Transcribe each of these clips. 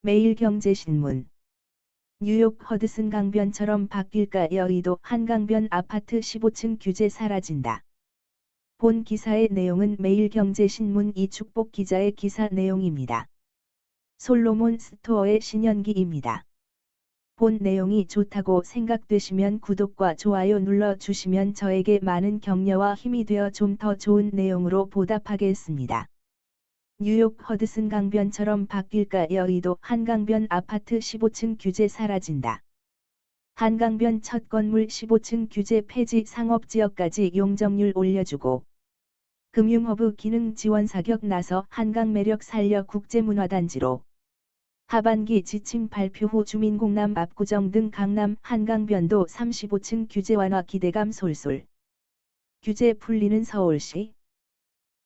매일경제신문. 뉴욕 허드슨 강변처럼 바뀔까 여의도 한강변 아파트 15층 규제 사라진다. 본 기사의 내용은 매일경제신문 이축복 기자의 기사 내용입니다. 솔로몬 스토어의 신현기입니다. 본 내용이 좋다고 생각되시면 구독과 좋아요 눌러주시면 저에게 많은 격려와 힘이 되어 좀 더 좋은 내용으로 보답하겠습니다. 뉴욕 허드슨 강변처럼 바뀔까 여의도 한강변 아파트 15층 규제 사라진다. 한강변 첫 건물 15층 규제 폐지 상업지역까지 용적률 올려주고 금융허브 기능 지원 사격 나서 한강 매력 살려 국제문화단지로 하반기 지침 발표 후 주민공람 압구정 등 강남 한강변도 35층 규제 완화 기대감 솔솔. 규제 풀리는 서울시.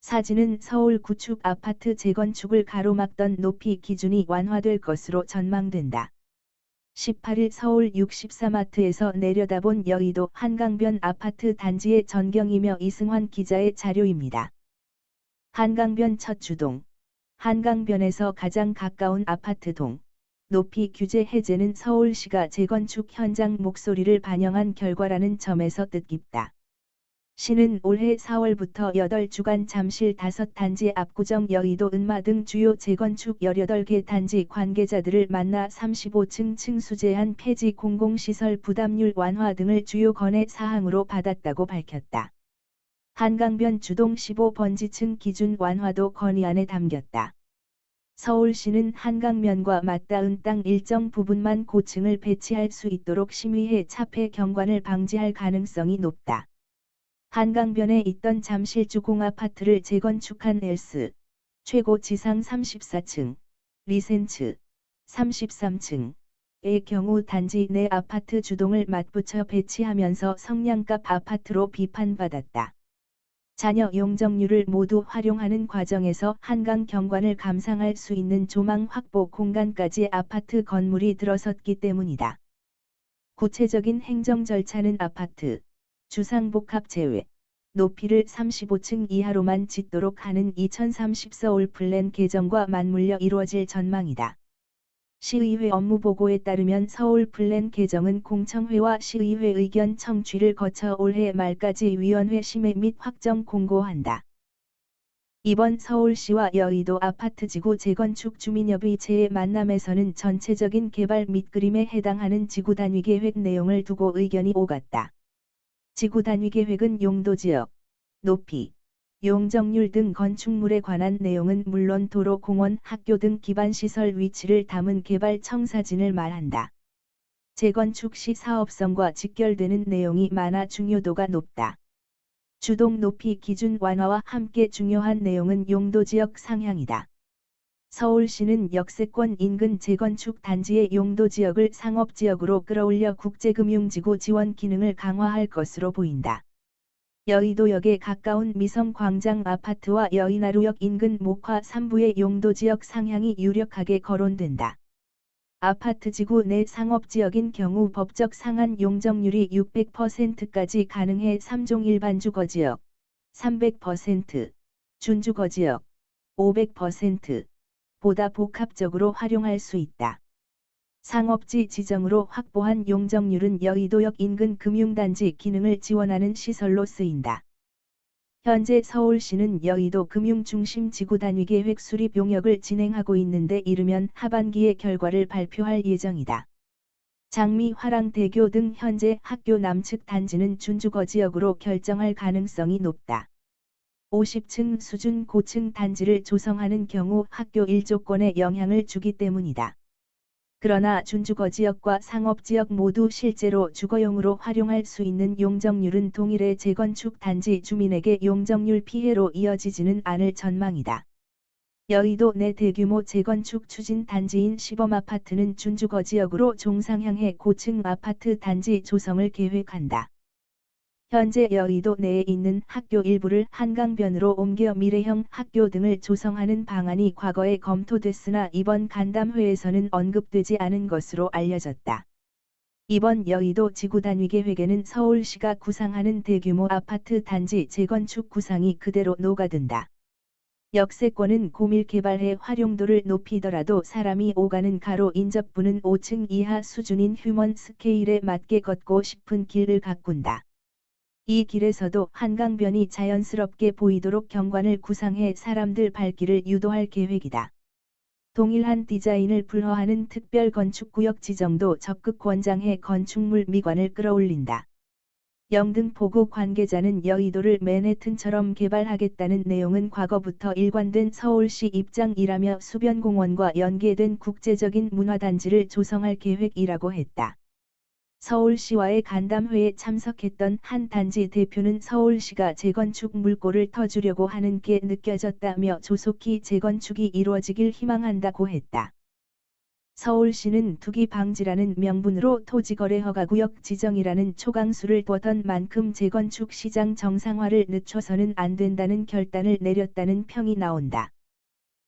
사진은 서울 구축 아파트 재건축을 가로막던 높이 기준이 완화될 것으로 전망된다. 18일 서울 64마트에서 내려다본 여의도 한강변 아파트 단지의 전경이며 이승환 기자의 자료입니다. 한강변 첫 주동. 한강변에서 가장 가까운 아파트동. 높이 규제 해제는 서울시가 재건축 현장 목소리를 반영한 결과라는 점에서 뜻깊다. 시는 올해 4월부터 8주간 잠실 5단지 압구정 여의도 은마 등 주요 재건축 18개 단지 관계자들을 만나 35층 층수 제한 폐지 공공시설 부담률 완화 등을 주요 건의 사항으로 받았다고 밝혔다. 한강변 주동 15번지층 기준 완화도 건의안에 담겼다. 서울시는 한강면과 맞닿은 땅 일정 부분만 고층을 배치할 수 있도록 심의해 차폐 경관을 방지할 가능성이 높다. 한강변에 있던 잠실주 공아파트를 재건축한 엘스, 최고 지상 34층, 리센츠, 33층의 경우 단지 내 아파트 주동을 맞붙여 배치하면서 성냥갑 아파트로 비판받았다. 잔여 용적률을 모두 활용하는 과정에서 한강 경관을 감상할 수 있는 조망 확보 공간까지 아파트 건물이 들어섰기 때문이다. 구체적인 행정 절차는 아파트 주상복합 제외, 높이를 35층 이하로만 짓도록 하는 2030 서울 플랜 개정과 맞물려 이루어질 전망이다. 시의회 업무보고에 따르면 서울 플랜 개정은 공청회와 시의회 의견 청취를 거쳐 올해 말까지 위원회 심의 및 확정 공고한다. 이번 서울시와 여의도 아파트지구 재건축 주민협의체의 만남에서는 전체적인 개발 및 그림에 해당하는 지구단위계획 내용을 두고 의견이 오갔다. 지구단위계획은 용도지역, 높이, 용적률 등 건축물에 관한 내용은 물론 도로, 공원, 학교 등 기반시설 위치를 담은 개발 청사진을 말한다. 재건축 시 사업성과 직결되는 내용이 많아 중요도가 높다. 주동 높이 기준 완화와 함께 중요한 내용은 용도지역 상향이다. 서울시는 역세권 인근 재건축 단지의 용도지역을 상업지역으로 끌어올려 국제금융지구 지원 기능을 강화할 것으로 보인다. 여의도역에 가까운 미성광장 아파트와 여의나루역 인근 목화 3부의 용도지역 상향이 유력하게 거론된다. 아파트지구 내 상업지역인 경우 법적 상한 용적률이 600%까지 가능해 3종 일반주거지역, 300%, 준주거지역, 500%, 보다 복합적으로 활용할 수 있다. 상업지 지정으로 확보한 용적률은 여의도역 인근 금융단지 기능을 지원하는 시설로 쓰인다. 현재 서울시는 여의도 금융중심 지구단위계획 수립 용역을 진행하고 있는데 이르면 하반기에 결과를 발표할 예정이다. 장미 화랑대교 등 현재 학교 남측 단지는 준주거지역으로 결정할 가능성이 높다. 50층 수준 고층 단지를 조성하는 경우 학교 일조권에 영향을 주기 때문이다. 그러나 준주거지역과 상업지역 모두 실제로 주거용으로 활용할 수 있는 용적률은 동일해 재건축 단지 주민에게 용적률 피해로 이어지지는 않을 전망이다. 여의도 내 대규모 재건축 추진 단지인 시범아파트는 준주거지역으로 종상향해 고층 아파트 단지 조성을 계획한다. 현재 여의도 내에 있는 학교 일부를 한강변으로 옮겨 미래형 학교 등을 조성하는 방안이 과거에 검토됐으나 이번 간담회에서는 언급되지 않은 것으로 알려졌다. 이번 여의도 지구단위계획에는 서울시가 구상하는 대규모 아파트 단지 재건축 구상이 그대로 녹아든다. 역세권은 고밀 개발해 활용도를 높이더라도 사람이 오가는 가로 인접부는 5층 이하 수준인 휴먼 스케일에 맞게 걷고 싶은 길을 가꾼다. 이 길에서도 한강변이 자연스럽게 보이도록 경관을 구상해 사람들 발길을 유도할 계획이다. 동일한 디자인을 불허하는 특별 건축구역 지정도 적극 권장해 건축물 미관을 끌어올린다. 영등포구 관계자는 여의도를 맨해튼처럼 개발하겠다는 내용은 과거부터 일관된 서울시 입장이라며 수변공원과 연계된 국제적인 문화단지를 조성할 계획이라고 했다. 서울시와의 간담회에 참석했던 한 단지 대표는 서울시가 재건축 물꼬를 터주려고 하는 게 느껴졌다며 조속히 재건축이 이루어지길 희망한다고 했다. 서울시는 투기 방지라는 명분으로 토지거래 허가구역 지정이라는 초강수를 뒀던 만큼 재건축 시장 정상화를 늦춰서는 안 된다는 결단을 내렸다는 평이 나온다.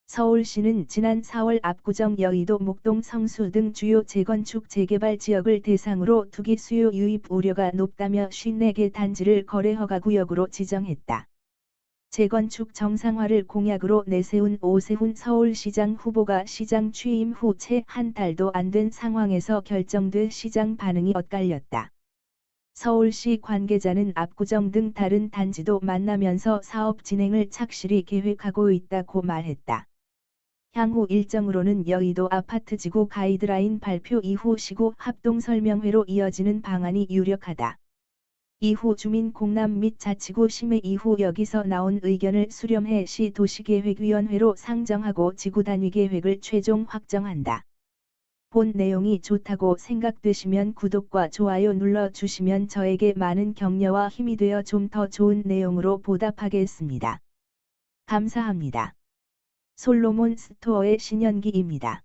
서울시는 지난 4월 압구정 여의도 목동 성수 등 주요 재건축 재개발 지역을 대상으로 투기 수요 유입 우려가 높다며 54개 단지를 거래 허가구역으로 지정했다. 재건축 정상화를 공약으로 내세운 오세훈 서울시장 후보가 시장 취임 후 채 한 달도 안 된 상황에서 결정돼 시장 반응이 엇갈렸다. 서울시 관계자는 압구정 등 다른 단지도 만나면서 사업 진행을 착실히 계획하고 있다고 말했다. 향후 일정으로는 여의도 아파트지구 가이드라인 발표 이후 시구 합동설명회로 이어지는 방안이 유력하다. 이후 주민공람 및 자치구 심의 이후 여기서 나온 의견을 수렴해 시 도시계획위원회로 상정하고 지구단위 계획을 최종 확정한다. 본 내용이 좋다고 생각되시면 구독과 좋아요 눌러주시면 저에게 많은 격려와 힘이 되어 좀 더 좋은 내용으로 보답하겠습니다. 감사합니다. 솔로몬 스토어의 신현기입니다.